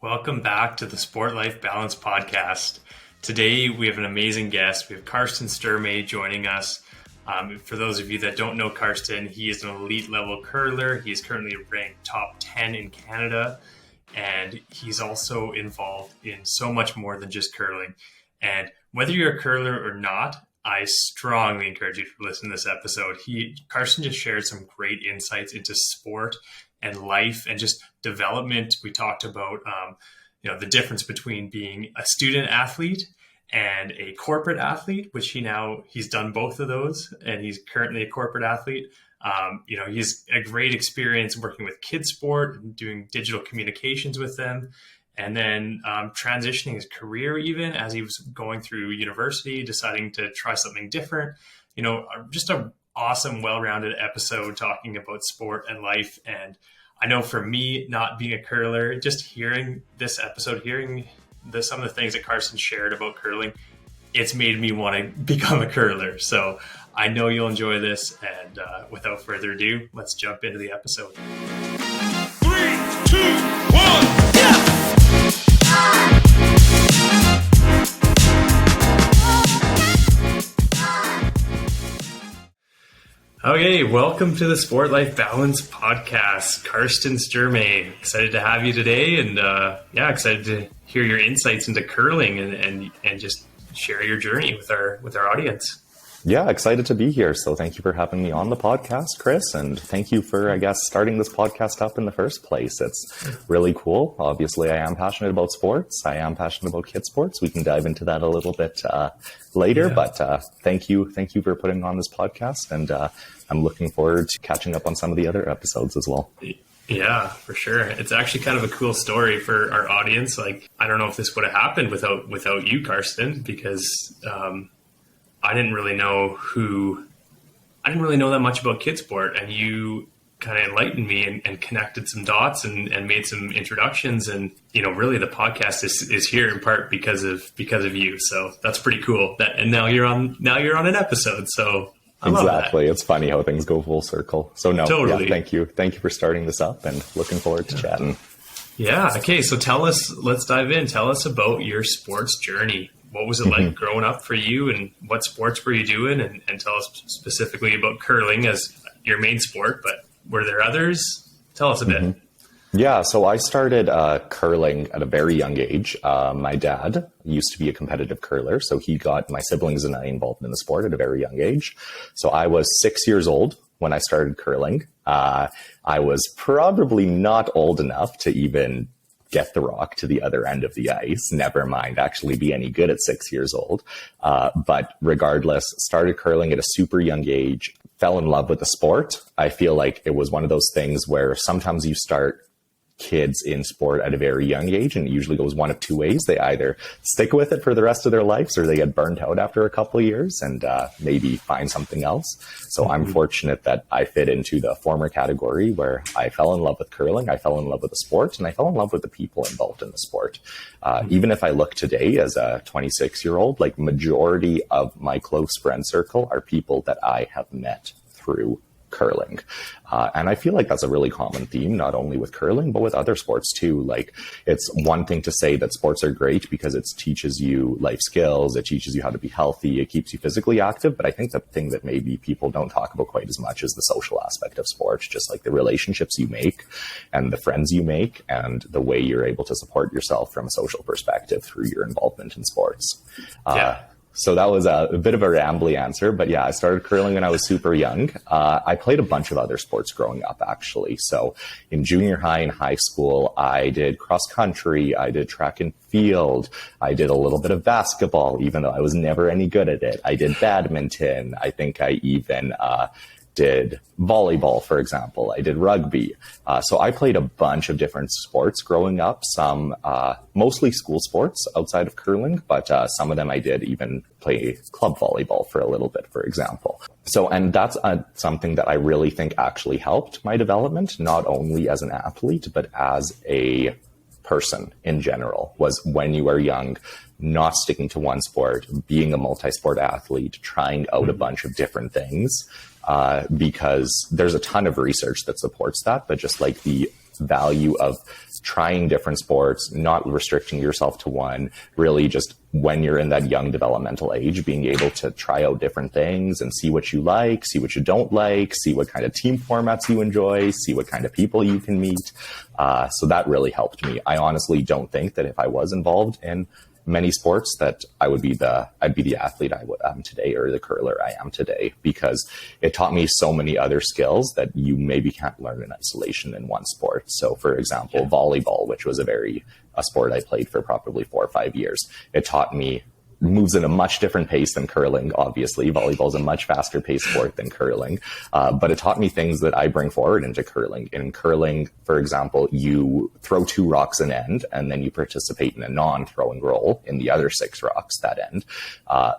Welcome back to the Sport Life Balance Podcast. Today we have an amazing guest. We have Karsten Sturmay joining us. For those of you that don't know Karsten, he is an elite level curler. He is currently ranked top 10 in Canada, and he's also involved in so much more than just curling. And whether you're a curler or not, I strongly encourage you to listen to this episode. Karsten just shared some great insights into sport and life and just development. We talked about the difference between being a student athlete and a corporate athlete, which he's done both of those, and he's currently a corporate athlete. He's a great experience working with KidSport and doing digital communications with them, and then transitioning his career even as he was going through university, deciding to try something different. Just an awesome, well-rounded episode talking about sport and life. And I know for me, not being a curler, just hearing this episode, some of the things that Karsten shared about curling, it's made me want to become a curler. So I know you'll enjoy this. And without further ado, let's jump into the episode. 3, 2, 1, yeah! Okay, welcome to the Sport Life Balance Podcast. Karsten Sturmay, excited to have you today, and excited to hear your insights into curling and just share your journey with our audience. Yeah, excited to be here. So thank you for having me on the podcast, Chris, and thank you for, starting this podcast up in the first place. It's really cool. Obviously, I am passionate about sports. I am passionate about kid sports. We can dive into that a little bit later, but thank you for putting on this podcast, and I'm looking forward to catching up on some of the other episodes as well. Yeah, for sure. It's actually kind of a cool story for our audience. Like, I don't know if this would have happened without you, Karsten, because I didn't really know that much about KidSport, and you kind of enlightened me and connected some dots and made some introductions. And, really the podcast is here in part because of you. So that's pretty cool. And now you're on an episode. So I love exactly. that. It's funny how things go full circle. So Totally. Thank you for starting this up, and looking forward to chatting. Yeah. Okay. So let's dive in. Tell us about your sports journey. What was it like growing up for you, and what sports were you doing? And tell us specifically about curling as your main sport, but were there others? Tell us a bit. Yeah, so I started curling at a very young age. My dad used to be a competitive curler, so he got my siblings and I involved in the sport at a very young age. So I was 6 years old when I started curling. I was probably not old enough to even get the rock to the other end of the ice, never mind actually be any good at 6 years old. But regardless, started curling at a super young age, fell in love with the sport. I feel like it was one of those things where sometimes you start kids in sport at a very young age, and it usually goes one of two ways. They either stick with it for the rest of their lives, or they get burnt out after a couple of years and maybe find something else. So I'm fortunate that I fit into the former category, where I fell in love with curling, I fell in love with the sport, and I fell in love with the people involved in the sport. Even if I look today as a 26-year-old, like majority of my close friend circle are people that I have met through curling. And I feel like that's a really common theme, not only with curling, but with other sports too. Like, it's one thing to say that sports are great because it teaches you life skills, it teaches you how to be healthy, it keeps you physically active. But I think the thing that maybe people don't talk about quite as much is the social aspect of sports, just like the relationships you make and the friends you make and the way you're able to support yourself from a social perspective through your involvement in sports. So that was a bit of a rambly answer, but yeah, I started curling when I was super young. I played a bunch of other sports growing up, actually. So in junior high and high school, I did cross country, I did track and field, I did a little bit of basketball, even though I was never any good at it. I did badminton. I think I even did volleyball, for example. I did rugby. So I played a bunch of different sports growing up, some mostly school sports outside of curling, but some of them I did even play club volleyball for a little bit, for example. So, and that's something that I really think actually helped my development, not only as an athlete, but as a person in general was when you are young, not sticking to one sport, being a multi-sport athlete, trying out a bunch of different things, because there's a ton of research that supports that, but just like the value of trying different sports, not restricting yourself to one, really just when you're in that young developmental age, being able to try out different things and see what you like, see what you don't like, see what kind of team formats you enjoy, see what kind of people you can meet. So that really helped me. I honestly don't think that if I was involved in many sports that I'd be the athlete I am today, or the curler I am today, because it taught me so many other skills that you maybe can't learn in isolation in one sport. So for example, volleyball, which was a sport I played for probably 4 or 5 years, it taught me moves at a much different pace than curling. Obviously, volleyball is a much faster paced sport than curling, but it taught me things that I bring forward into curling. In curling, for example, you throw 2 rocks an end, and then you participate in a non-throwing role in the other 6 rocks that end.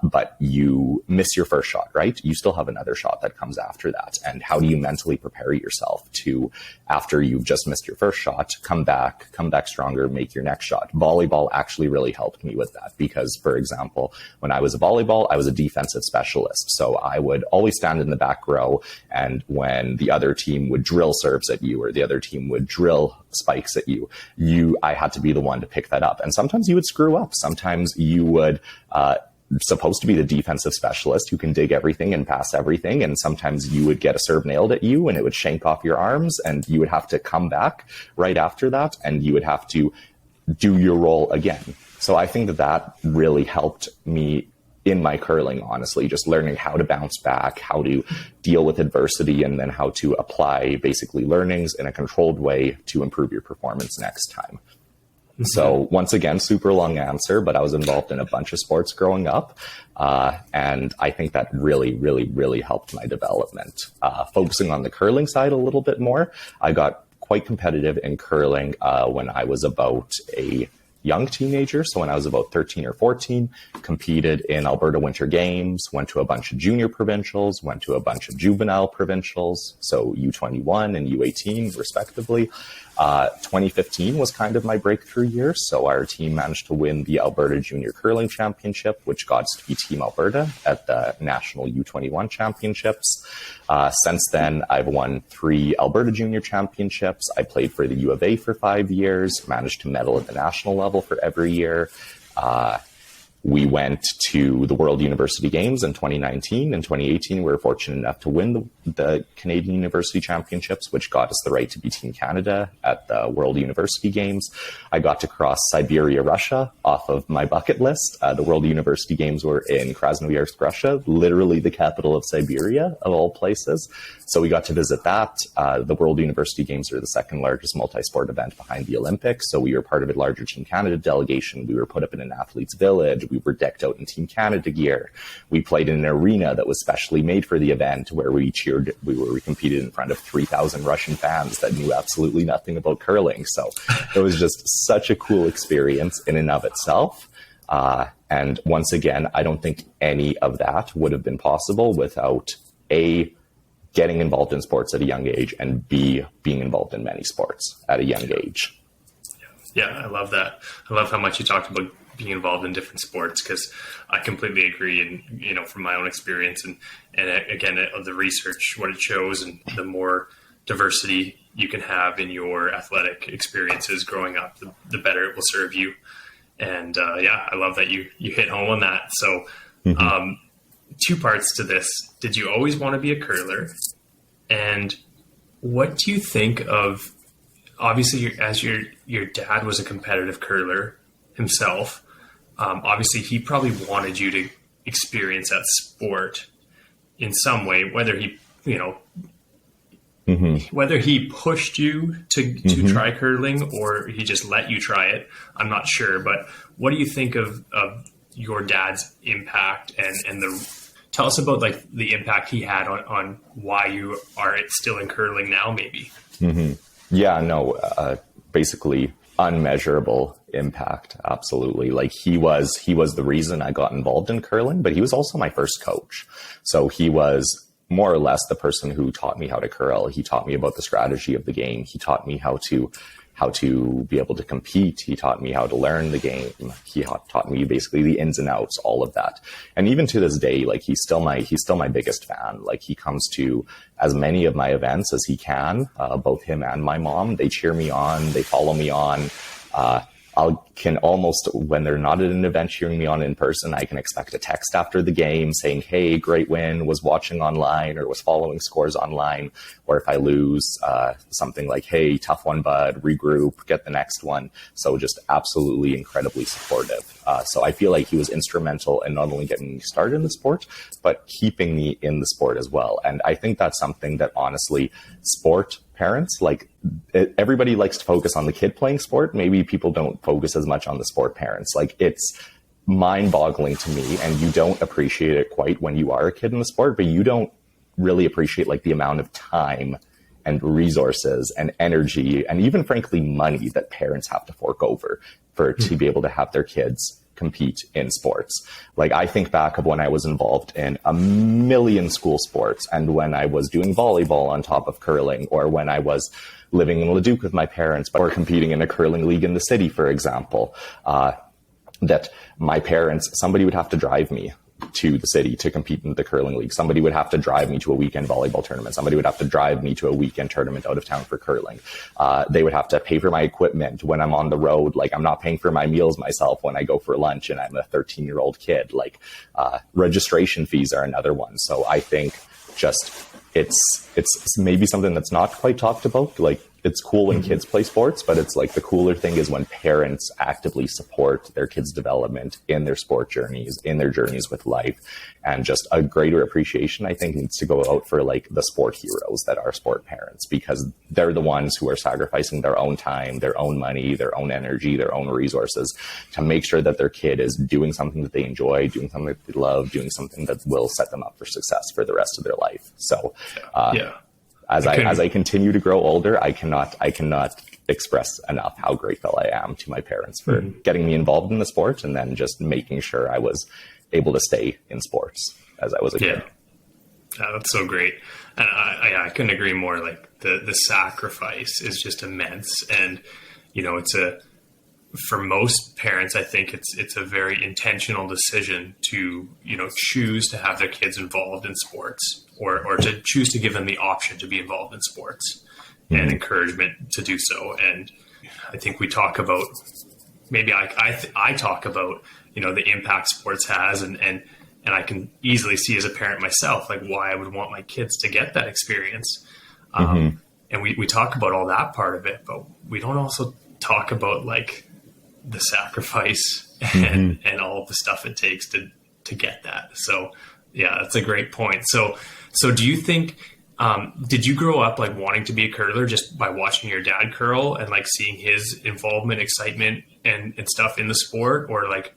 But you miss your first shot, right? You still have another shot that comes after that. And how do you mentally prepare yourself to, after you've just missed your first shot, come back stronger, make your next shot? Volleyball actually really helped me with that because, for example, when I was a volleyball, I was a defensive specialist. So I would always stand in the back row. And when the other team would drill serves at you, or the other team would drill spikes at you, I had to be the one to pick that up. And sometimes you would screw up. Sometimes you would, supposed to be the defensive specialist who can dig everything and pass everything. And sometimes you would get a serve nailed at you and it would shank off your arms, and you would have to come back right after that. And you would have to do your role again. So I think that really helped me in my curling, honestly, just learning how to bounce back, how to deal with adversity, and then how to apply basically learnings in a controlled way to improve your performance next time. Mm-hmm. So once again, super long answer, but I was involved in a bunch of sports growing up. And I think that really, really, really helped my development. Focusing on the curling side a little bit more, I got quite competitive in curling when I was about a young teenager. So when I was about 13 or 14, competed in Alberta Winter Games, went to a bunch of junior provincials, went to a bunch of juvenile provincials, so U21 and U18 respectively. 2015 was kind of my breakthrough year. So our team managed to win the Alberta Junior Curling Championship, which got us to be Team Alberta at the National U21 Championships. Since then, I've won 3 Alberta Junior Championships. I played for the U of A for 5 years, managed to medal at the national level for every year. We went to the World University Games in 2019. In 2018, we were fortunate enough to win the Canadian University Championships, which got us the right to be Team Canada at the World University Games. I got to cross Siberia, Russia off of my bucket list. The World University Games were in Krasnoyarsk, Russia, literally the capital of Siberia, of all places. So we got to visit that. The World University Games are the second largest multi-sport event behind the Olympics. So we were part of a larger Team Canada delegation. We were put up in an athlete's village. We were decked out in Team Canada gear. We played in an arena that was specially made for the event where we competed in front of 3,000 Russian fans that knew absolutely nothing about curling. So it was just such a cool experience in and of itself. And once again, I don't think any of that would have been possible without A, getting involved in sports at a young age, and B, being involved in many sports at a young age. Yeah, I love that. I love how much you talked about being involved in different sports, because I completely agree. And, from my own experience and again, of the research, what it shows, and the more diversity you can have in your athletic experiences growing up, the better it will serve you. And I love that you hit home on that. So 2 parts to this. Did you always want to be a curler? And what do you think of, obviously, as your dad was a competitive curler himself, obviously he probably wanted you to experience that sport in some way, whether he, whether he pushed you to try curling or he just let you try it, I'm not sure. But what do you think of your dad's impact, and tell us about like the impact he had on why you are still in curling now, maybe? Yeah, no, basically unmeasurable impact. Absolutely. Like he was the reason I got involved in curling, but he was also my first coach. So he was more or less the person who taught me how to curl. He taught me about the strategy of the game. He taught me how to how to be able to compete. He taught me how to learn the game. He taught me basically the ins and outs, all of that. And even to this day, like he's still my biggest fan. Like he comes to as many of my events as he can, both him and my mom. They cheer me on, they follow me on. Can almost, when they're not at an event cheering me on in person, I can expect a text after the game saying, hey, great win, was watching online or was following scores online. Or if I lose, something like, hey, tough one, bud, regroup, get the next one. So just absolutely incredibly supportive. So I feel like he was instrumental in not only getting me started in the sport, but keeping me in the sport as well. And I think that's something that honestly, sport parents, like everybody likes to focus on the kid playing sport. Maybe people don't focus as much on the sport parents. Like it's mind boggling to me, and you don't appreciate it quite when you are a kid in the sport, but you don't really appreciate like the amount of time and resources and energy and even frankly money that parents have to fork over to be able to have their kids compete in sports. Like I think back of when I was involved in a million school sports, and when I was doing volleyball on top of curling, or when I was living in Leduc with my parents, or competing in a curling league in the city, for example, that my parents, somebody would have to drive me to the city to compete in the curling league. Somebody would have to drive me to a weekend volleyball tournament. Somebody would have to drive me to a weekend tournament out of town for curling. They would have to pay for my equipment when I'm on the road. Like I'm not paying for my meals myself when I go for lunch and I'm a 13-year-old kid. Like registration fees are another one. So I think just it's maybe something that's not quite talked about. Like it's cool when kids play sports, but it's like the cooler thing is when parents actively support their kids' development in their sport journeys, in their journeys with life. And just a greater appreciation, I think, needs to go out for like the sport heroes that are sport parents, because they're the ones who are sacrificing their own time, their own money, their own energy, their own resources to make sure that their kid is doing something that they enjoy, doing something that they love, doing something that will set them up for success for the rest of their life. So, as I continue to grow older, I cannot express enough how grateful I am to my parents for getting me involved in the sport, and then just making sure I was able to stay in sports as I was a kid. Yeah, that's so great. And I couldn't agree more. Like the sacrifice is just immense. And, you know, for most parents, I think it's a very intentional decision to, you know, choose to have their kids involved in sports, or to choose to give them the option to be involved in sports and encouragement to do so. And I think we talk about, maybe I talk about, you know, the impact sports has, and I can easily see as a parent myself, like why I would want my kids to get that experience. And we talk about all that part of it, but we don't also talk about like the sacrifice and all of the stuff it takes to get that. So yeah, that's a great point. So do you think, did you grow up like wanting to be a curler just by watching your dad curl and like seeing his involvement, excitement and stuff in the sport? Or like,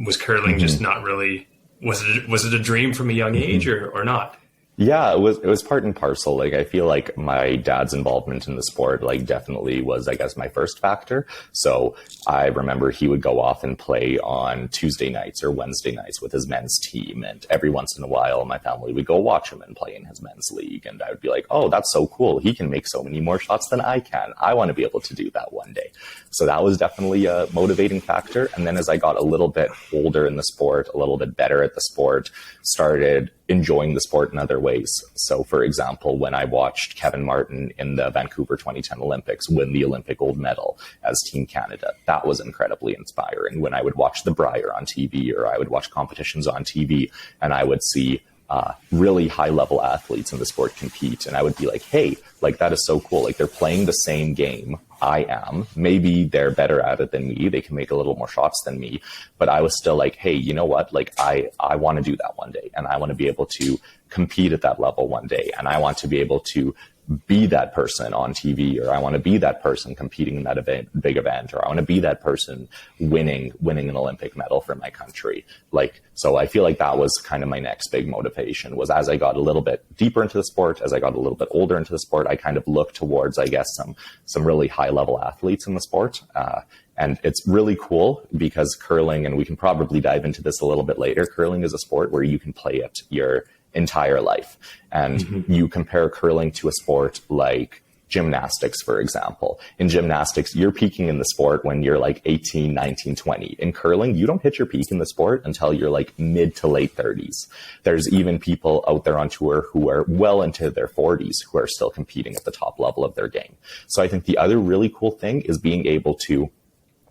was curling just not really, was it a dream from a young age or not? Yeah, it was part and parcel. Like, I feel like my dad's involvement in the sport, like, definitely was, I guess, my first factor. So I remember he would go off and play on Tuesday nights or Wednesday nights with his men's team. And every once in a while, my family would go watch him and play in his men's league. And I would be like, oh, that's so cool. He can make so many more shots than I can. I want to be able to do that one day. So that was definitely a motivating factor. And then as I got a little bit older in the sport, a little bit better at the sport, started enjoying the sport in other ways. So for example, when I watched Kevin Martin in the Vancouver 2010 Olympics win the Olympic gold medal as Team Canada, that was incredibly inspiring. When I would watch the Brier on TV, or I would watch competitions on TV, and I would see really high level athletes in the sport compete, and I would be like, hey, like, that is so cool. Like, they're playing the same game I am. Maybe they're better at it than me. They can make a little more shots than me. But I was still like, hey, you know what? Like, I want to do that one day. And I want to be able to compete at that level one day. And I want to be able to be that person on TV, or I want to be that person competing in that big event, or I want to be that person winning an Olympic medal for my country. Like, so I feel like that was kind of my next big motivation, was as I got a little bit deeper into the sport, as I got a little bit older into the sport, I kind of looked towards, I guess, some really high level athletes in the sport. And it's really cool because curling, and we can probably dive into this a little bit later, curling is a sport where you can play it your entire life. And you compare curling to a sport like gymnastics, for example. In gymnastics, you're peaking in the sport when you're like 18, 19, 20. In curling, you don't hit your peak in the sport until you're like mid to late 30s. There's even people out there on tour who are well into their 40s who are still competing at the top level of their game. So I think the other really cool thing is being able to,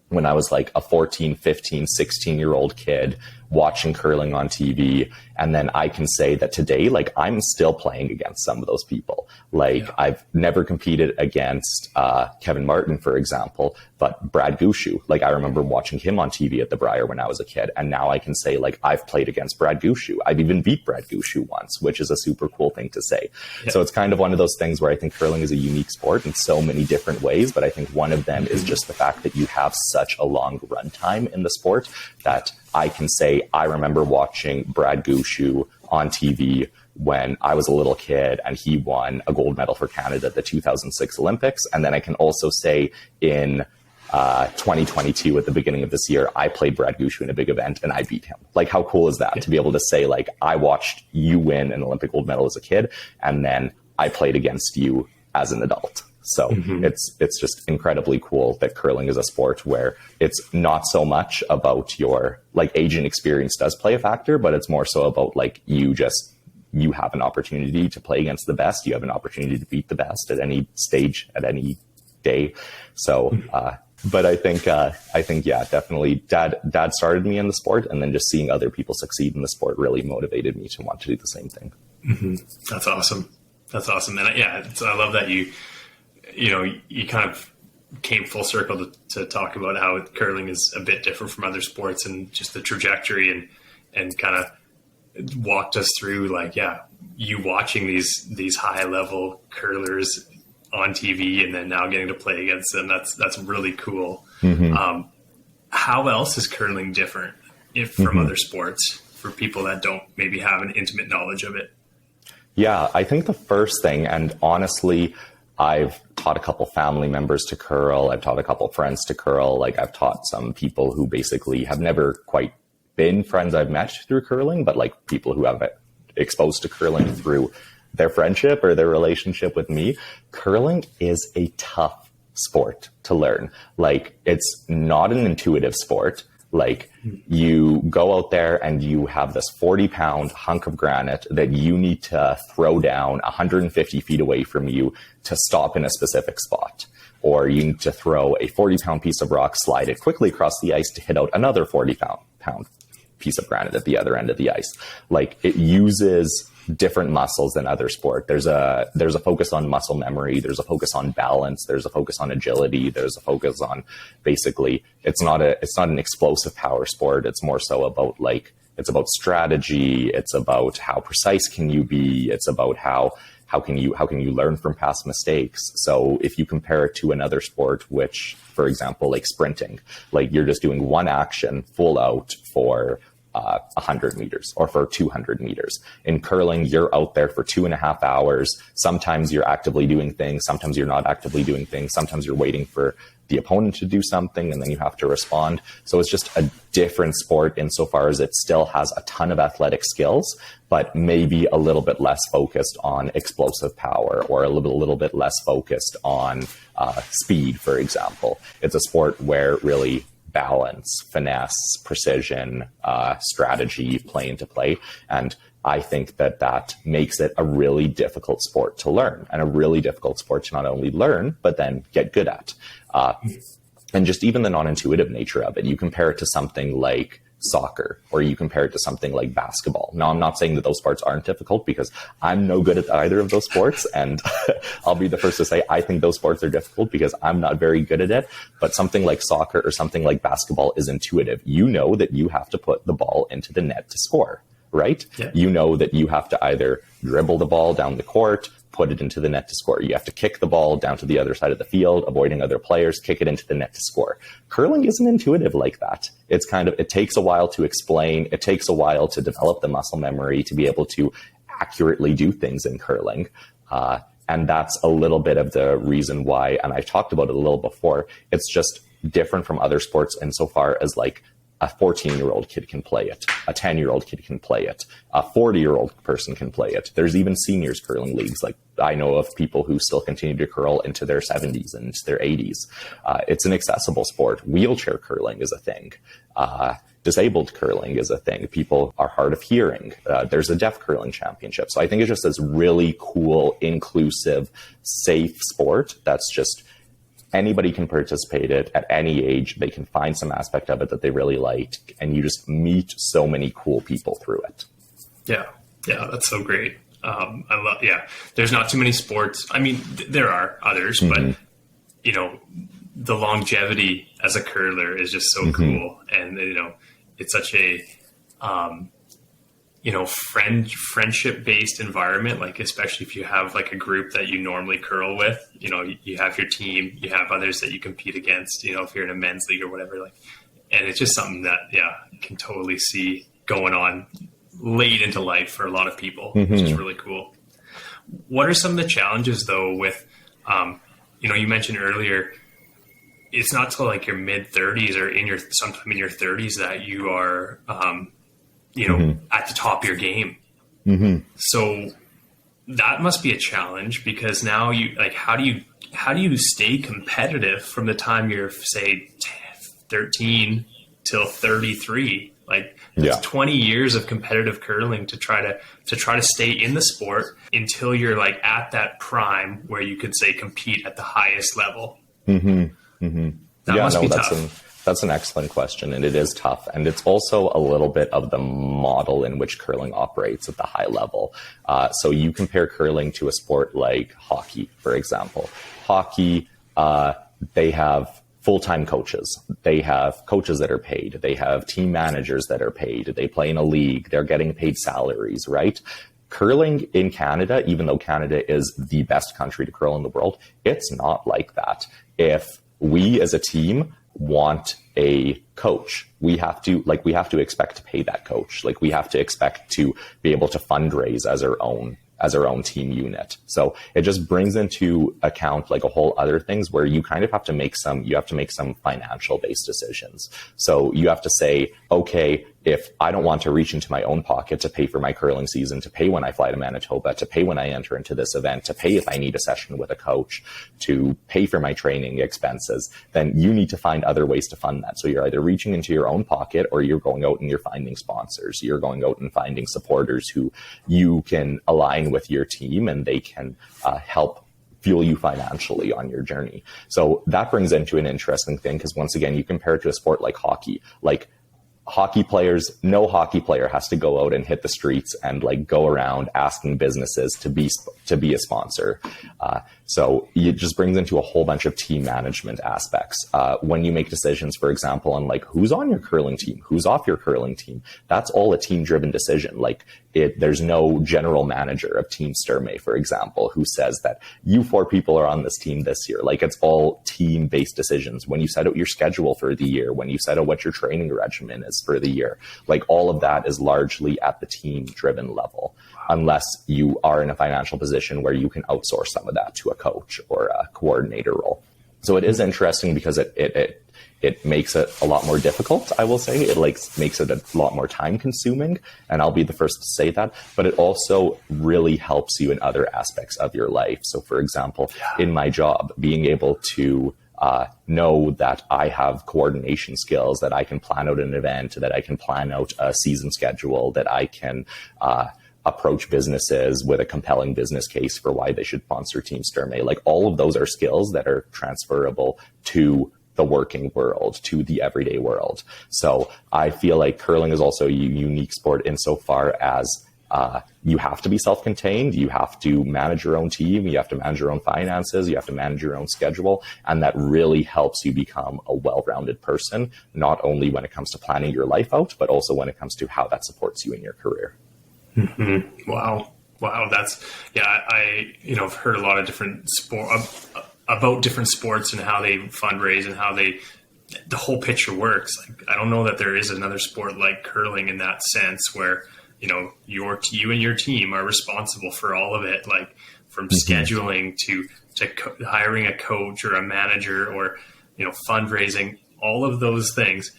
when I was like a 14, 15, 16-year-old kid watching curling on TV, and then I can say that today, like, I'm still playing against some of those people. Like, I've never competed against Kevin Martin, for example, but Brad Gushu. Like, I remember watching him on TV at the Brier when I was a kid, and now I can say, like, I've played against Brad Gushu. I've even beat Brad Gushu once, which is a super cool thing to say. So it's kind of one of those things where I think curling is a unique sport in so many different ways, but I think one of them is just the fact that you have such a long run time in the sport that I can say, I remember watching Brad Gushu on TV when I was a little kid, and he won a gold medal for Canada at the 2006 Olympics. And then I can also say in 2022, at the beginning of this year, I played Brad Gushu in a big event and I beat him. Like, how cool is that to be able to say, like, I watched you win an Olympic gold medal as a kid, and then I played against you as an adult. So it's just incredibly cool that curling is a sport where it's not so much about your, like, age and experience does play a factor, but it's more so about, like, you have an opportunity to play against the best. You have an opportunity to beat the best at any stage, at any day. So, but I think, yeah, definitely dad started me in the sport, and then just seeing other people succeed in the sport really motivated me to want to do the same thing. That's awesome. That's awesome. And I love that you kind of came full circle to talk about how curling is a bit different from other sports, and just the trajectory and kind of walked us through, like, you watching these high level curlers on TV and then now getting to play against them. That's really cool. How else is curling different from other sports for people that don't maybe have an intimate knowledge of it? Yeah, I think the first thing, and honestly, I've taught a couple family members to curl. I've taught a couple friends to curl. Like, I've taught some people who basically have never quite been friends I've met through curling, but like people who have been exposed to curling through their friendship or their relationship with me. Curling is a tough sport to learn. Like, it's not an intuitive sport. Like, you go out there and you have this 40-pound hunk of granite that you need to throw down 150 feet away from you to stop in a specific spot. Or you need to throw a 40-pound piece of rock, slide it quickly across the ice to hit out another 40-pound piece of granite at the other end of the ice. Like, it uses different muscles than other sport. There's a focus on muscle memory. There's a focus on balance. There's a focus on agility. There's a focus on, basically, it's not an explosive power sport. It's more so about, like, it's about strategy. It's about how precise can you be. It's about how can you learn from past mistakes. So if you compare it to another sport, which, for example, like sprinting, like, you're just doing one action full out for 100 meters or for 200 meters. In curling, you're out there for 2.5 hours. Sometimes you're actively doing things. Sometimes you're not actively doing things. Sometimes you're waiting for the opponent to do something and then you have to respond. So it's just a different sport insofar as it still has a ton of athletic skills, but maybe a little bit less focused on explosive power, or a little bit less focused on speed, for example. It's a sport where really balance, finesse, precision, strategy play into play. And I think that makes it a really difficult sport to learn, and a really difficult sport to not only learn, but then get good at. And just even the non-intuitive nature of it, you compare it to something like soccer, or you compare it to something like basketball. Now, I'm not saying that those sports aren't difficult, because I'm no good at either of those sports. And I'll be the first to say, I think those sports are difficult because I'm not very good at it. But something like soccer or something like basketball is intuitive. You know that you have to put the ball into the net to score, right? Yeah. You know that you have to either dribble the ball down the court, put it into the net to score. You have to kick the ball down to the other side of the field, avoiding other players, kick it into the net to score. Curling isn't intuitive like that. It's it takes a while to explain. It takes a while to develop the muscle memory to be able to accurately do things in curling. And that's a little bit of the reason why, and I talked about it a little before, it's just different from other sports insofar as, like, A 14-year-old kid can play it. A 10-year-old kid can play it. A 40-year-old person can play it. There's even seniors curling leagues. Like, I know of people who still continue to curl into their 70s and into their 80s. It's an accessible sport. Wheelchair curling is a thing. Disabled curling is a thing. People are hard of hearing. There's a deaf curling championship. So I think it's just this really cool, inclusive, safe sport that's just anybody can participate in it at any age. They can find some aspect of it that they really like, and you just meet so many cool people through it. Yeah, that's so great. I love. Yeah, there's not too many sports. I mean, there are others, but the longevity as a curler is just so cool, and it's such a friendship based environment. Like, especially if you have like a group that you normally curl with, you have your team, you have others that you compete against, if you're in a men's league or whatever, like, and it's just something that, you can totally see going on late into life for a lot of people, which is really cool. What are some of the challenges though with, you mentioned earlier, it's not till like your mid 30s or sometime in your 30s that you are, at the top of your game. So that must be a challenge, because now how do you stay competitive from the time you're, say, 13 till 33? Like, it's 20 years of competitive curling to try to stay in the sport until you're like at that prime where you could, say, compete at the highest level. That must be tough. That's an excellent question, and it is tough. And it's also a little bit of the model in which curling operates at the high level. So you compare curling to a sport like hockey, for example. Hockey, they have full-time coaches. They have coaches that are paid. They have team managers that are paid. They play in a league. They're getting paid salaries, right? Curling in Canada, even though Canada is the best country to curl in the world, it's not like that. If we as a team want a coach, we have to expect to pay that coach. Like, we have to expect to be able to fundraise as our own team unit. So it just brings into account like a whole other things where you kind of have to make some financial based decisions. So you have to say, okay, if I don't want to reach into my own pocket to pay for my curling season, to pay when I fly to Manitoba, to pay when I enter into this event, to pay if I need a session with a coach, to pay for my training expenses, then you need to find other ways to fund that. So you're either reaching into your own pocket, or you're going out and you're finding sponsors. You're going out and finding supporters who you can align with your team, and they can help fuel you financially on your journey. So that brings into an interesting thing, because once again, you compare it to a sport like hockey. Like, hockey players, no hockey player has to go out and hit the streets and like go around asking businesses to be a sponsor. So it just brings into a whole bunch of team management aspects. When you make decisions, for example, on like who's on your curling team, who's off your curling team, that's all a team driven decision. Like, there's no general manager of Team Sturmay, for example, who says that you 4 people are on this team this year. Like, it's all team based decisions. When you set out your schedule for the year, when you set out what your training regimen is for the year, like, all of that is largely at the team driven level, unless you are in a financial position where you can outsource some of that to a coach or a coordinator role. So it is interesting, because it makes it a lot more difficult, I will say. It makes it a lot more time consuming, and I'll be the first to say that, but it also really helps you in other aspects of your life. So for example, in my job, being able to know that I have coordination skills, that I can plan out an event, that I can plan out a season schedule, that I can approach businesses with a compelling business case for why they should sponsor Team Sturmay. Like, all of those are skills that are transferable to the working world, to the everyday world. So I feel like curling is also a unique sport insofar as you have to be self-contained, you have to manage your own team, you have to manage your own finances, you have to manage your own schedule, and that really helps you become a well-rounded person, not only when it comes to planning your life out, but also when it comes to how that supports you in your career. Wow. That's, I've heard a lot of different about different sports and how they fundraise and how the whole picture works. Like, I don't know that there is another sport like curling in that sense, where, you and your team are responsible for all of it, like from scheduling to hiring a coach or a manager or, fundraising, all of those things.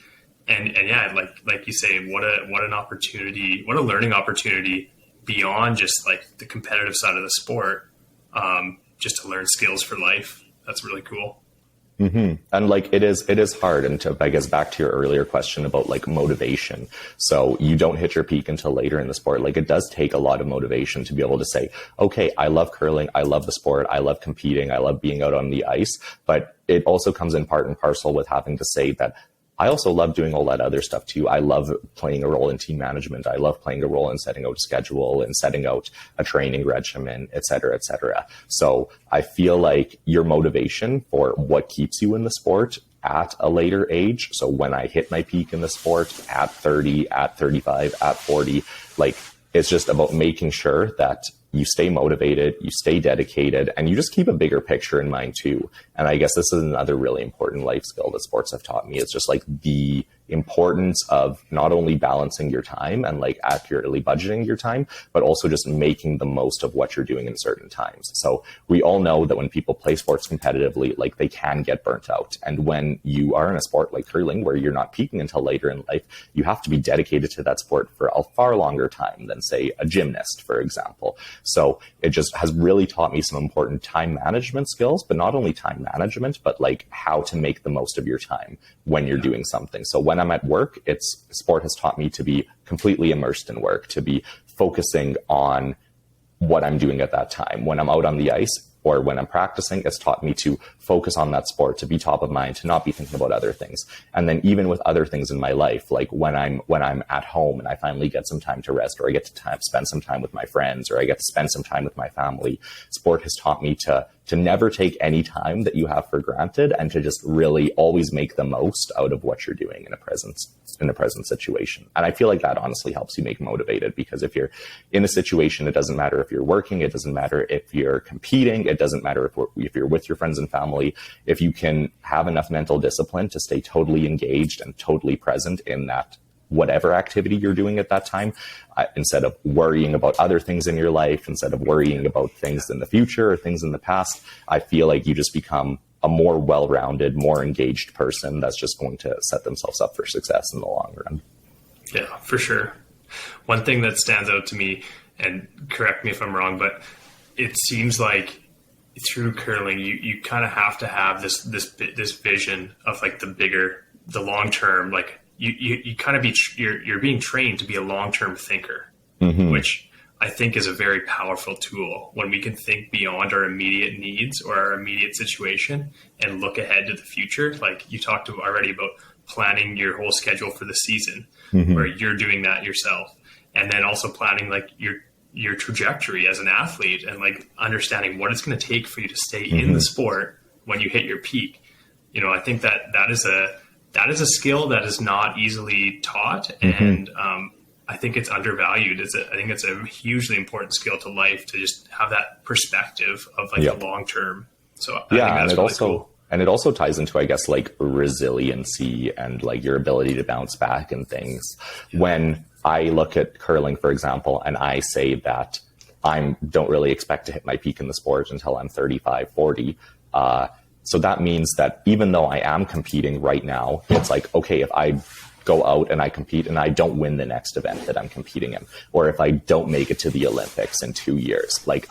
And yeah, like you say, what an opportunity, what a learning opportunity beyond just like the competitive side of the sport, just to learn skills for life. That's really cool. Mm-hmm. And like it is hard. And to, I guess, back to your earlier question about like motivation. So you don't hit your peak until later in the sport. Like it does take a lot of motivation to be able to say, okay, I love curling. I love the sport. I love competing. I love being out on the ice. But it also comes in part and parcel with having to say that I also love doing all that other stuff too. I love playing a role in team management. I love playing a role in setting out a schedule and setting out a training regimen, et cetera, et cetera. So I feel like your motivation for what keeps you in the sport at a later age. So when I hit my peak in the sport at 30, at 35, at 40, like it's just about making sure that you stay motivated, you stay dedicated, and you just keep a bigger picture in mind too. And I guess this is another really important life skill that sports have taught me. It's just like the importance of not only balancing your time and like accurately budgeting your time, but also just making the most of what you're doing in certain times. So we all know that when people play sports competitively, like they can get burnt out. And when you are in a sport like curling, where you're not peaking until later in life, you have to be dedicated to that sport for a far longer time than, say, a gymnast, for example. So it just has really taught me some important time management skills, but not only time management, but like how to make the most of your time when you're doing something. So when I'm at work, sport has taught me to be completely immersed in work, to be focusing on what I'm doing at that time. When I'm out on the ice or when I'm practicing, it's taught me to focus on that sport, to be top of mind, to not be thinking about other things. And then even with other things in my life, like when I'm at home and I finally get some time to rest, or I get to spend some time with my friends, or I get to spend some time with my family, sport has taught me to never take any time that you have for granted and to just really always make the most out of what you're doing in a present situation. And I feel like that honestly helps you make motivated, because if you're in a situation, it doesn't matter if you're working, it doesn't matter if you're competing, it doesn't matter if you're with your friends and family, if you can have enough mental discipline to stay totally engaged and totally present in that whatever activity you're doing at that time, instead of worrying about other things in your life, instead of worrying about things in the future or things in the past, I feel like you just become a more well-rounded, more engaged person that's just going to set themselves up for success in the long run. Yeah, for sure. One thing that stands out to me, and correct me if I'm wrong, but it seems like through curling, you kind of have to have this vision of like the long term, like you kind of you're being trained to be a long-term thinker, mm-hmm. which I think is a very powerful tool when we can think beyond our immediate needs or our immediate situation and look ahead to the future. Like you talked already about planning your whole schedule for the season, mm-hmm. where you're doing that yourself. And then also planning like your trajectory as an athlete and like understanding what it's going to take for you to stay mm-hmm. in the sport when you hit your peak. You know, I think that is a skill that is not easily taught, mm-hmm. and I think it's undervalued. I think it's a hugely important skill to life to just have that perspective of like the long term. So I think that's really cool. And it also ties into, I guess, like resiliency and like your ability to bounce back and things. Yeah. When I look at curling, for example, and I say that I don't really expect to hit my peak in the sport until I'm 35, 40. So that means that even though I am competing right now, it's like, okay, if I go out and I compete and I don't win the next event that I'm competing in, or if I don't make it to the Olympics in 2 years, like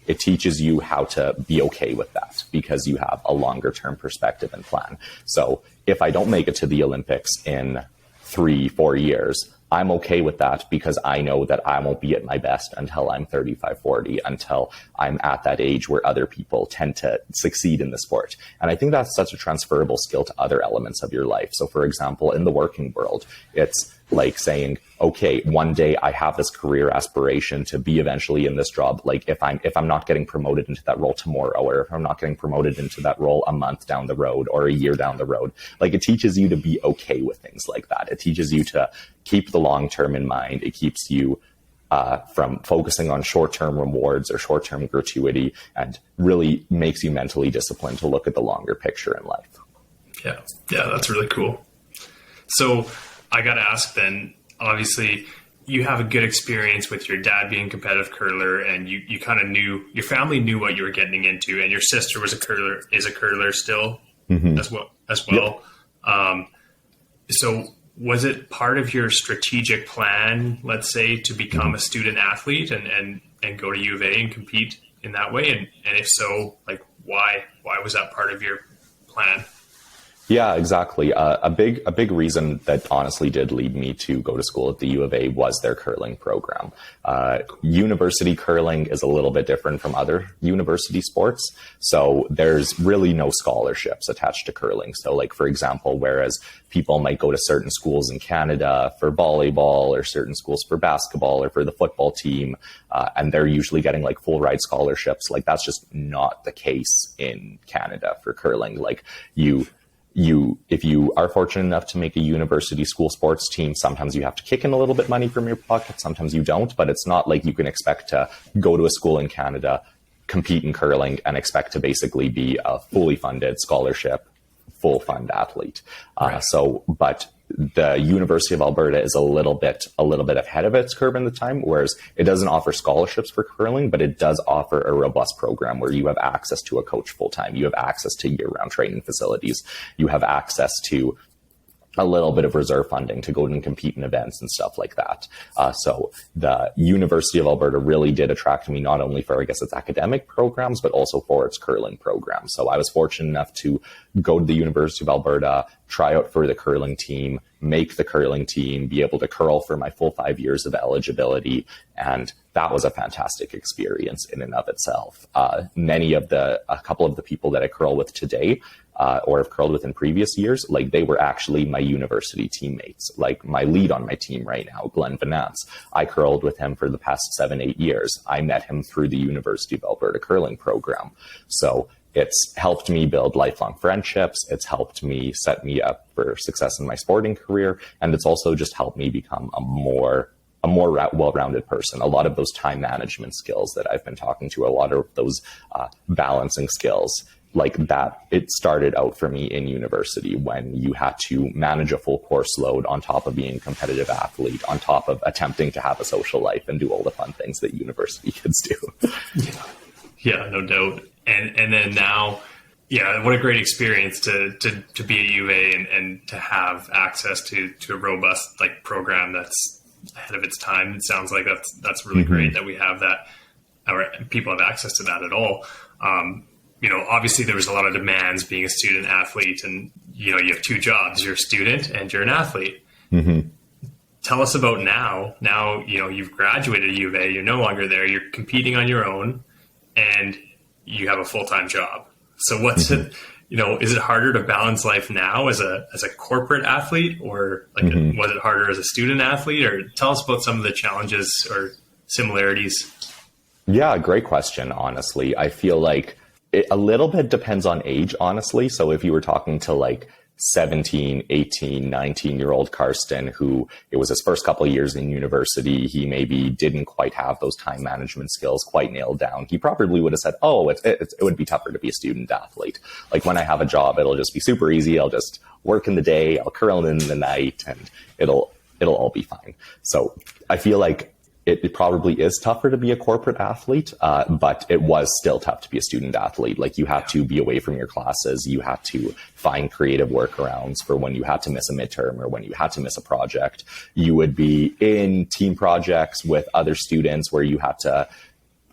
it teaches you how to be okay with that because you have a longer term perspective and plan. So if I don't make it to the Olympics in 3-4 years, I'm okay with that because I know that I won't be at my best until I'm 35, 40, until I'm at that age where other people tend to succeed in the sport. And I think that's such a transferable skill to other elements of your life. So for example, in the working world, it's like saying, okay, one day I have this career aspiration to be eventually in this job. Like if I'm not getting promoted into that role tomorrow, or if I'm not getting promoted into that role a month down the road or a year down the road, like it teaches you to be okay with things like that. It teaches you to keep the long term in mind. It keeps you from focusing on short-term rewards or short-term gratuity, and really makes you mentally disciplined to look at the longer picture in life. Yeah, that's really cool. So I got to ask then, obviously you have a good experience with your dad being a competitive curler, and you kind of knew, your family knew what you were getting into, and your sister is a curler still, mm-hmm. as well. Yep. So was it part of your strategic plan, let's say, to become a student athlete and go to U of A and compete in that way? And if so, like, why was that part of your plan? Yeah, exactly. A big reason that honestly did lead me to go to school at the U of A was their curling program. University curling is a little bit different from other university sports. So there's really no scholarships attached to curling. So like, for example, whereas people might go to certain schools in Canada for volleyball or certain schools for basketball or for the football team, and they're usually getting like full ride scholarships, like that's just not the case in Canada for curling. Like if you are fortunate enough to make a university school sports team, sometimes you have to kick in a little bit money from your pocket, sometimes you don't, but it's not like you can expect to go to a school in Canada, compete in curling, and expect to basically be a fully funded scholarship, full fund athlete. Right. But the University of Alberta is a little bit ahead of its curve in the time, whereas it doesn't offer scholarships for curling, but it does offer a robust program where you have access to a coach full time. You have access to year-round training facilities. You have access to a little bit of reserve funding to go and compete in events and stuff like that. So the University of Alberta really did attract me, not only for, I guess, its academic programs, but also for its curling program. So I was fortunate enough to go to the University of Alberta, try out for the curling team, make the curling team, be able to curl for my full 5 years of eligibility. And that was a fantastic experience in and of itself. A couple of the people that I curl with today, or have curled with in previous years, like they were actually my university teammates. Like my lead on my team right now, Glenn Vanance, I curled with him for the past 7-8 years. I met him through the University of Alberta curling program. So it's helped me build lifelong friendships. It's helped me set me up for success in my sporting career. And it's also just helped me become a more well-rounded person. A lot of those time management skills that I've been talking to, a lot of those balancing skills, like that, it started out for me in university when you had to manage a full course load on top of being a competitive athlete, on top of attempting to have a social life and do all the fun things that university kids do. Yeah, no doubt. And then now, yeah, what a great experience to be at UA and to have access to a robust like program that's ahead of its time. It sounds like that's really great that we have that, or people have access to that at all. Obviously there was a lot of demands being a student athlete, and you have two jobs: you're a student and you're an athlete. Mm-hmm. Tell us about now. Now you've graduated U of A. You're no longer there. You're competing on your own, and you have a full-time job. So what's it? Is it harder to balance life now as a corporate athlete, or was it harder as a student athlete? Or tell us about some of the challenges or similarities. Yeah, great question. Honestly, I feel like it a little bit depends on age, honestly. So if you were talking to like 17, 18, 19-year-old Karsten, who it was his first couple of years in university, he maybe didn't quite have those time management skills quite nailed down. He probably would have said, it would be tougher to be a student athlete. Like when I have a job, it'll just be super easy. I'll just work in the day, I'll curl in the night, and it'll all be fine. So I feel like it probably is tougher to be a corporate athlete, but it was still tough to be a student athlete. Like you had to be away from your classes. You had to find creative workarounds for when you had to miss a midterm or when you had to miss a project. You would be in team projects with other students where you had to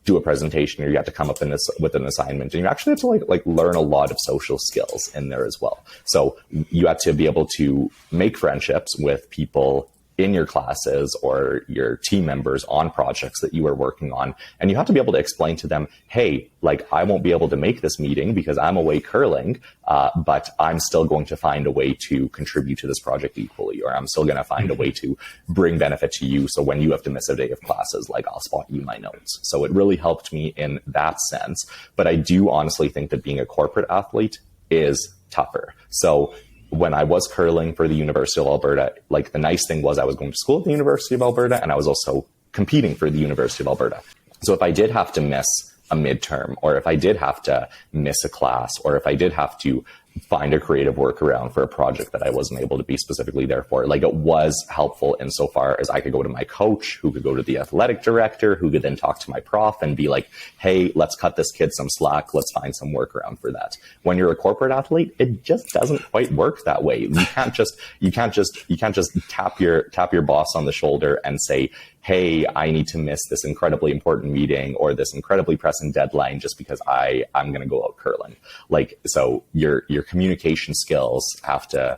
do a presentation or you had to come up with an assignment, and you actually had to like learn a lot of social skills in there as well. So you had to be able to make friendships with people in your classes or your team members on projects that you are working on. And you have to be able to explain to them, hey, like I won't be able to make this meeting because I'm away curling, but I'm still going to find a way to contribute to this project equally, or I'm still going to find a way to bring benefit to you. So when you have to miss a day of classes, like I'll spot you my notes. So it really helped me in that sense. But I do honestly think that being a corporate athlete is tougher. So when I was curling for the University of Alberta, like the nice thing was I was going to school at the University of Alberta and I was also competing for the University of Alberta. So if I did have to miss a midterm, or if I did have to miss a class, or if I did have to find a creative workaround for a project that I wasn't able to be specifically there for. Like, it was helpful insofar as I could go to my coach, who could go to the athletic director, who could then talk to my prof and be like, hey, let's cut this kid some slack. Let's find some workaround for that. When you're a corporate athlete, it just doesn't quite work that way. You can't just tap your boss on the shoulder and say, hey, I need to miss this incredibly important meeting or this incredibly pressing deadline just because I'm going to go out curling. Like, so your communication skills have to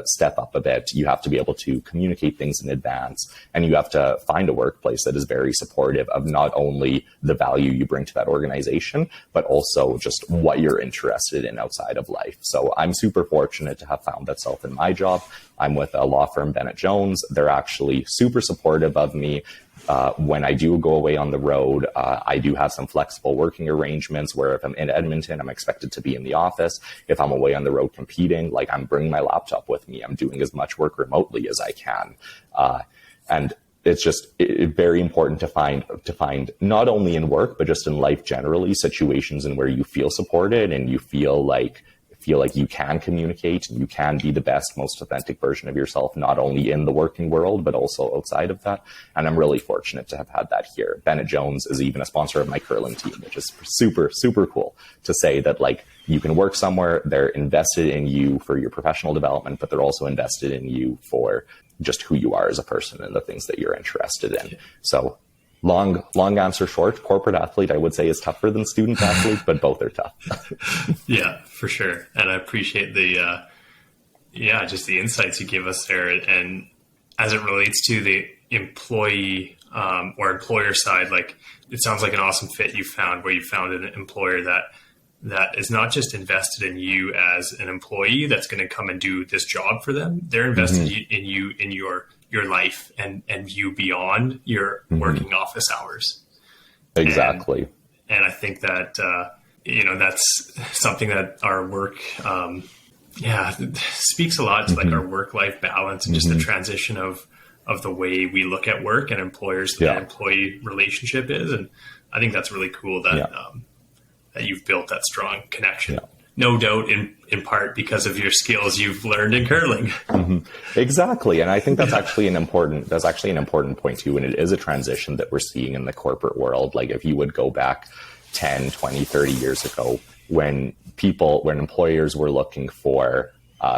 step up a bit. You have to be able to communicate things in advance, and you have to find a workplace that is very supportive of not only the value you bring to that organization, but also just what you're interested in outside of life. So I'm super fortunate to have found that self in my job. I'm with a law firm, Bennett Jones. They're actually super supportive of me. When I do go away on the road, I do have some flexible working arrangements where if I'm in Edmonton, I'm expected to be in the office. If I'm away on the road competing, like, I'm bringing my laptop with me. I'm doing as much work remotely as I can. And it's just very important to find not only in work, but just in life generally, situations in where you feel supported and you feel like you can communicate and you can be the best, most authentic version of yourself, not only in the working world, but also outside of that. And I'm really fortunate to have had that here. Bennett Jones is even a sponsor of my curling team, which is super, super cool to say that, like, you can work somewhere, they're invested in you for your professional development, but they're also invested in you for just who you are as a person and the things that you're interested in. So long answer short, corporate athlete, I would say, is tougher than student athlete, but both are tough. Yeah, for sure. And I appreciate just the insights you give us there. And as it relates to the employee or employer side, like, it sounds like an awesome fit you found, where you found an employer that is not just invested in you as an employee that's going to come and do this job for them. They're invested in you, in your life and you beyond your working office hours. Exactly. And I think that, that's something that our work, speaks a lot to like our work-life balance and just the transition of the way we look at work and employers, the employee relationship is. And I think that's really cool that, that you've built that strong connection. Yeah. No doubt in part because of your skills you've learned in curling. Exactly. And I think that's actually an important point too. And it is a transition that we're seeing in the corporate world. Like, if you would go back 10, 20, 30 years ago, when employers were looking for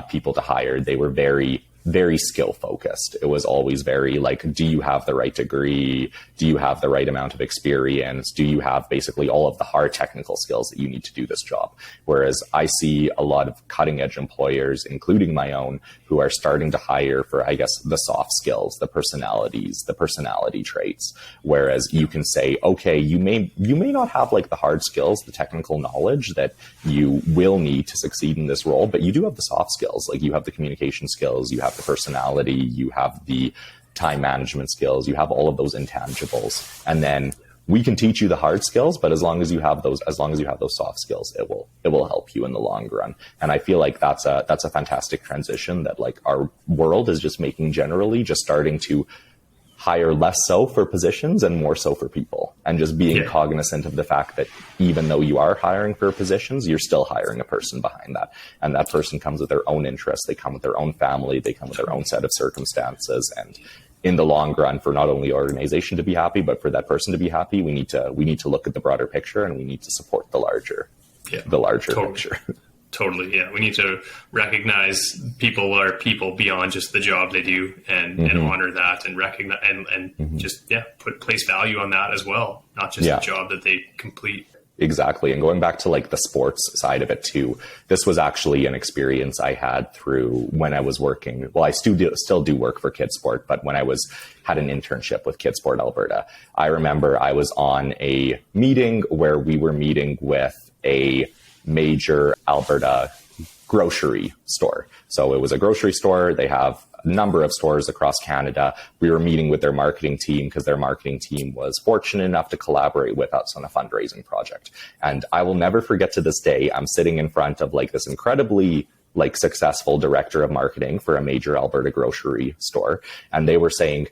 people to hire, they were very, very skill focused. It was always very like, do you have the right degree? Do you have the right amount of experience? Do you have basically all of the hard technical skills that you need to do this job? Whereas I see a lot of cutting edge employers, including my own, who are starting to hire for, I guess, the soft skills, the personalities, the personality traits. Whereas you can say, okay, you may not have like the hard skills, the technical knowledge that you will need to succeed in this role, but you do have the soft skills. Like, you have the communication skills, you have the personality, you have the time management skills, you have all of those intangibles. And then we can teach you the hard skills, but as long as you have those soft skills, it will help you in the long run. And I feel like that's a fantastic transition that like our world is just making generally, just starting to hire less so for positions and more so for people, and just being cognizant of the fact that even though you are hiring for positions, you're still hiring a person behind that. And that person comes with their own interests. They come with their own family. They come with their own set of circumstances. And in the long run, for not only the organization to be happy, but for that person to be happy, we need to look at the broader picture, and we need to support the larger picture. Totally. Yeah. We need to recognize people are people beyond just the job they do, and honor that, and recognize and just place value on that as well. Not just the job that they complete. Exactly. And going back to like the sports side of it too, this was actually an experience I had through when I was working. Well, I still do work for KidSport, but when I had an internship with KidSport Alberta, I remember I was on a meeting where we were meeting with a major Alberta grocery store. So it was a grocery store. They have a number of stores across Canada. We were meeting with their marketing team because their marketing team was fortunate enough to collaborate with us on a fundraising project. And I will never forget to this day, I'm sitting in front of like this incredibly like successful director of marketing for a major Alberta grocery store. And they were saying,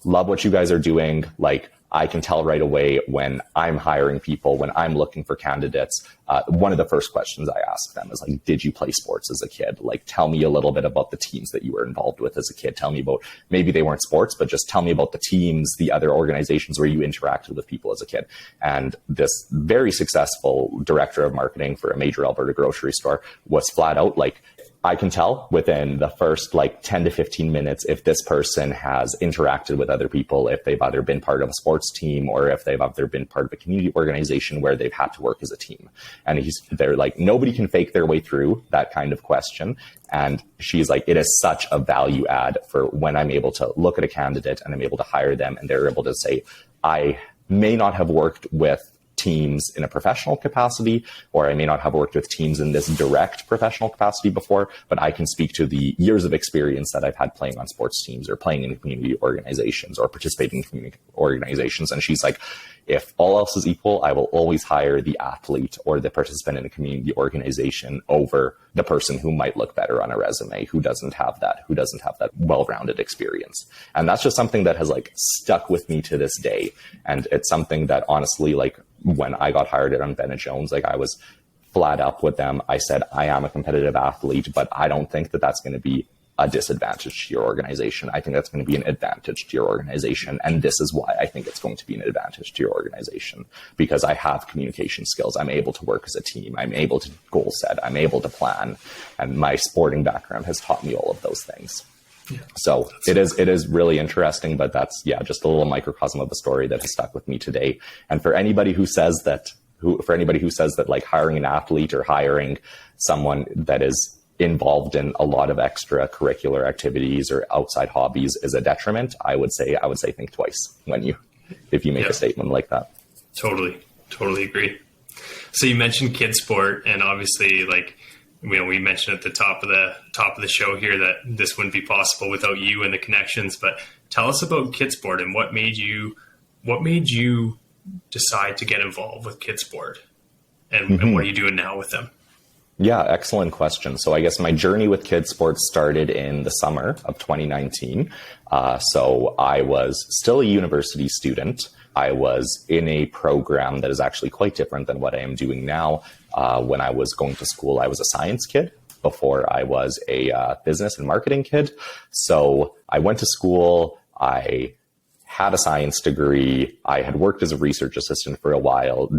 love what you guys are doing. Like, I can tell right away when I'm hiring people, when I'm looking for candidates, one of the first questions I ask them is like, did you play sports as a kid? Like, tell me a little bit about the teams that you were involved with as a kid. Tell me about, maybe they weren't sports, but just tell me about the teams, the other organizations where you interacted with people as a kid. And this very successful director of marketing for a major Alberta grocery store was flat out like, I can tell within the first like 10 to 15 minutes if this person has interacted with other people, if they've either been part of a sports team or if they've either been part of a community organization where they've had to work as a team. And they're like, nobody can fake their way through that kind of question. And she's like, it is such a value add for when I'm able to look at a candidate and I'm able to hire them and they're able to say, I may not have worked with teams in a professional capacity, or I may not have worked with teams in this direct professional capacity before, but I can speak to the years of experience that I've had playing on sports teams or playing in community organizations or participating in community organizations. And she's like, if all else is equal, I will always hire the athlete or the participant in a community organization over the person who might look better on a resume, who doesn't have that well-rounded experience. And that's just something that has like stuck with me to this day. And it's something that honestly, like when I got hired on Ben & Jones, like I was flat up with them. I said, I am a competitive athlete, but I don't think that that's going to be a disadvantage to your organization. I think that's going to be an advantage to your organization. And this is why I think it's going to be an advantage to your organization, because I have communication skills. I'm able to work as a team. I'm able to goal set. I'm able to plan. And my sporting background has taught me all of those things. Yeah, so it is really interesting, but that's, just a little microcosm of the story that has stuck with me today. And for anybody who says that like hiring an athlete or hiring someone that is involved in a lot of extracurricular activities or outside hobbies is a detriment, I would say think twice if you make a statement like that. Totally agree. So you mentioned KidSport, and obviously, like, we mentioned at the top of the show here that this wouldn't be possible without you and the connections. But tell us about KidSport and what made you decide to get involved with KidSport, and what are you doing now with them? Yeah, excellent question. So I guess my journey with KidSport started in the summer of 2019. So I was still a university student. I was in a program that is actually quite different than what I am doing now. When I was going to school, I was a science kid before I was a business and marketing kid. So I went to school. I had a science degree. I had worked as a research assistant for a while,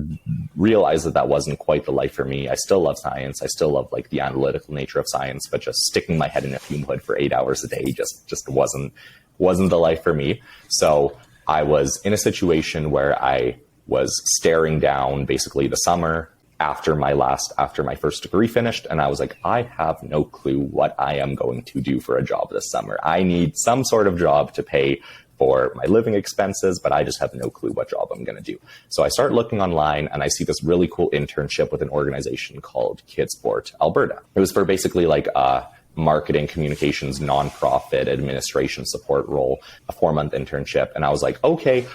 realized that wasn't quite the life for me. I still love science. I still love like the analytical nature of science, but just sticking my head in a fume hood for 8 hours a day just wasn't the life for me. So I was in a situation where I was staring down basically the summer after my first degree finished. And I was like, I have no clue what I am going to do for a job this summer. I need some sort of job to pay for my living expenses, but I just have no clue what job I'm going to do. So I start looking online and I see this really cool internship with an organization called KidSport Alberta. It was for basically like a marketing communications nonprofit administration support role, a 4-month internship. And I was like, okay,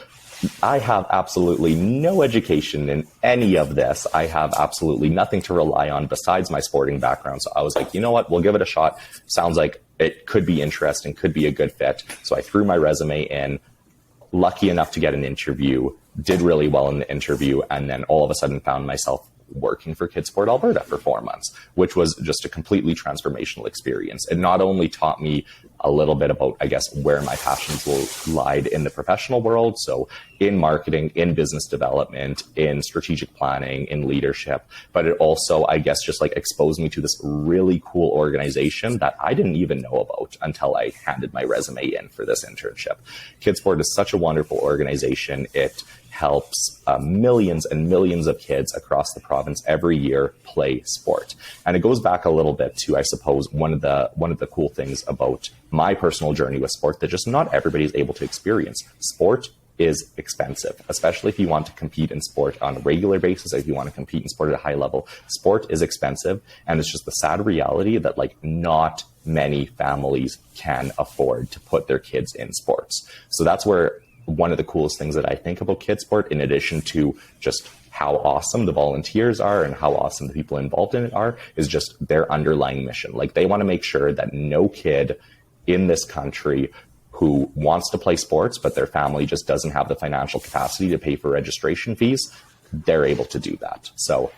I have absolutely no education in any of this. I have absolutely nothing to rely on besides my sporting background. So I was like, you know what, we'll give it a shot. Sounds like it could be interesting, could be a good fit. So I threw my resume in, lucky enough to get an interview, did really well in the interview, and then all of a sudden found myself working for KidSport Alberta for 4 months, which was just a completely transformational experience. It not only taught me a little bit about, I guess, where my passions lied in the professional world. So in marketing, in business development, in strategic planning, in leadership, but it also, I guess, just like exposed me to this really cool organization that I didn't even know about until I handed my resume in for this internship. KidSport is such a wonderful organization. It helps millions and millions of kids across the province every year play sport. And it goes back a little bit to, I suppose, one of the cool things about my personal journey with sport that just not everybody is able to experience. Sport is expensive, especially if you want to compete in sport on a regular basis, if you want to compete in sport at a high level. Sport is expensive, and it's just the sad reality that like not many families can afford to put their kids in sports. So that's where one of the coolest things that I think about KidSport, in addition to just how awesome the volunteers are and how awesome the people involved in it are, is just their underlying mission. Like they want to make sure that no kid in this country who wants to play sports, but their family just doesn't have the financial capacity to pay for registration fees, they're able to do that. So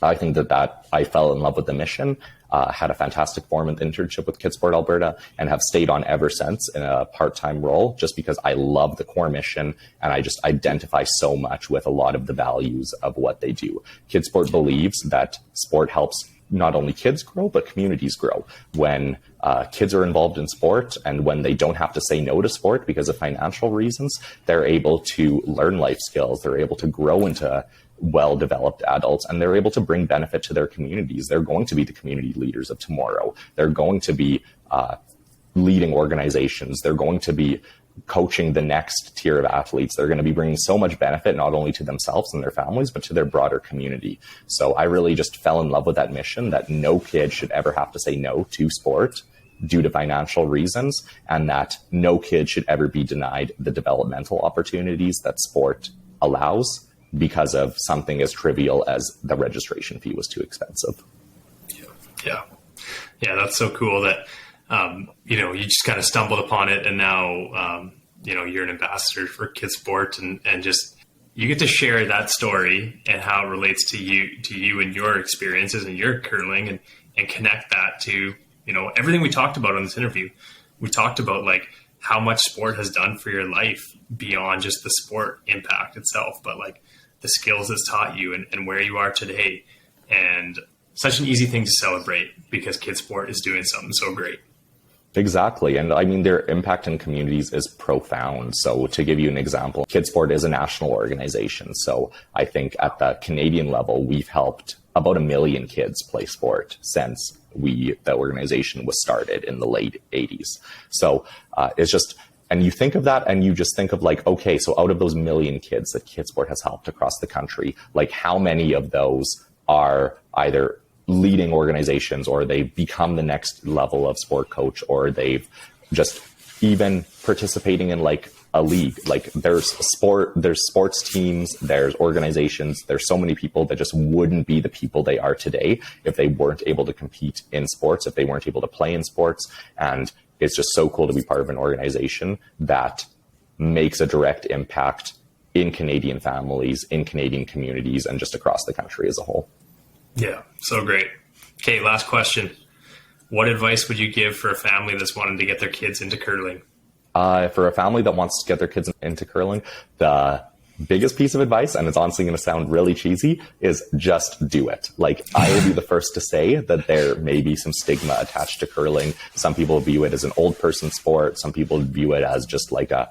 I think that I fell in love with the mission, had a fantastic 4-month internship with KidSport Alberta, and have stayed on ever since in a part-time role just because I love the core mission and I just identify so much with a lot of the values of what they do. KidSport believes that sport helps not only kids grow, but communities grow. When kids are involved in sport and when they don't have to say no to sport because of financial reasons, they're able to learn life skills. They're able to grow into well-developed adults, and they're able to bring benefit to their communities. They're going to be the community leaders of tomorrow. They're going to be leading organizations. They're going to be coaching the next tier of athletes. They're going to be bringing so much benefit, not only to themselves and their families, but to their broader community. So I really just fell in love with that mission, that no kid should ever have to say no to sport due to financial reasons, and that no kid should ever be denied the developmental opportunities that sport allows because of something as trivial as the registration fee was too expensive. Yeah, that's so cool that, you just kind of stumbled upon it, and now, you're an ambassador for KidSport, and just, you get to share that story and how it relates to you and your experiences and your curling, and connect that to, everything we talked about on this interview. We talked about like how much sport has done for your life beyond just the sport impact itself, but like the skills it's taught you and where you are today. And such an easy thing to celebrate because KidSport is doing something so great. Exactly. And I mean, their impact in communities is profound. So to give you an example, KidSport is a national organization. So I think at the Canadian level, we've helped about 1 million kids play sport since the organization was started in the late 80s. So it's just, and you think of that and you just think of like, okay, so out of those 1 million kids that KidSport has helped across the country, like how many of those are either leading organizations or they've become the next level of sport coach, or they've just even participating in like a league. Like there's sports teams, there's organizations, there's so many people that just wouldn't be the people they are today if they weren't able to compete in sports, if they weren't able to play in sports. And it's just so cool to be part of an organization that makes a direct impact in Canadian families, in Canadian communities, and just across the country as a whole. Yeah, so great. Okay, last question. What advice would you give for a family that's wanting to get their kids into curling? For a family that wants to get their kids into curling, the biggest piece of advice, and it's honestly going to sound really cheesy, is just do it. Like, I will be the first to say that there may be some stigma attached to curling. Some people view it as an old person sport. Some people view it as just like a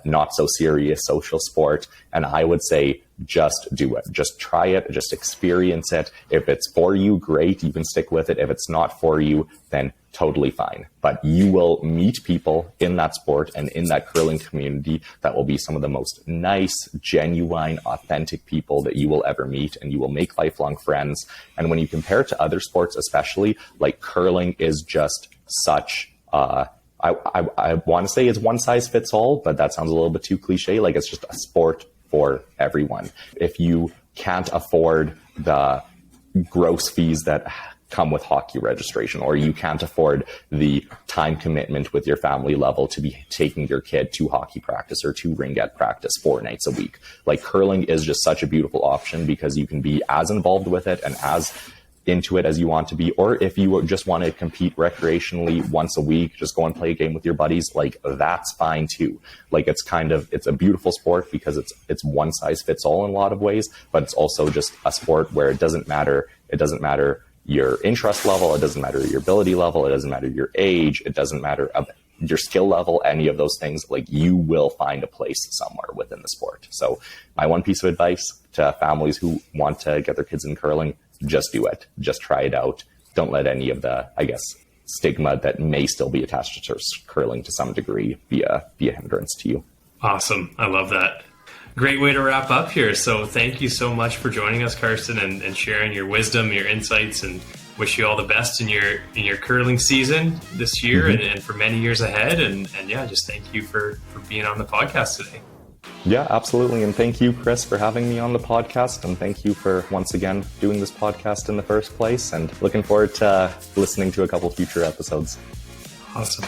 not so serious social sport. And I would say, just do it. Just try it. Just experience it. If it's for you, great. You can stick with it. If it's not for you, then totally fine. But you will meet people in that sport and in that curling community that will be some of the most nice, genuine, authentic people that you will ever meet, and you will make lifelong friends. And when you compare it to other sports, especially, like curling is just such I want to say it's one size fits all, but that sounds a little bit too cliche. Like, it's just a sport for everyone. If you can't afford the gross fees that come with hockey registration, or you can't afford the time commitment with your family level to be taking your kid to hockey practice or to ringette practice 4 nights a week, like, curling is just such a beautiful option because you can be as involved with it and as into it as you want to be. Or if you just want to compete recreationally once a week, just go and play a game with your buddies, like, that's fine too. Like, it's a beautiful sport because it's one size fits all in a lot of ways, but it's also just a sport where it doesn't matter your interest level, it doesn't matter your ability level, it doesn't matter your age, it doesn't matter your skill level, any of those things. Like, you will find a place somewhere within the sport. So my one piece of advice to families who want to get their kids in curling: just do it. Just try it out. Don't let any of the, stigma that may still be attached to curling to some degree be a hindrance to you. Awesome. I love that. Great way to wrap up here. So thank you so much for joining us, Karsten, and sharing your wisdom, your insights, and wish you all the best in your curling season this year, and for many years ahead. And yeah, just thank you for being on the podcast today. Yeah, absolutely. And thank you, Chris, for having me on the podcast. And thank you for once again doing this podcast in the first place, and looking forward to listening to a couple future episodes. Awesome.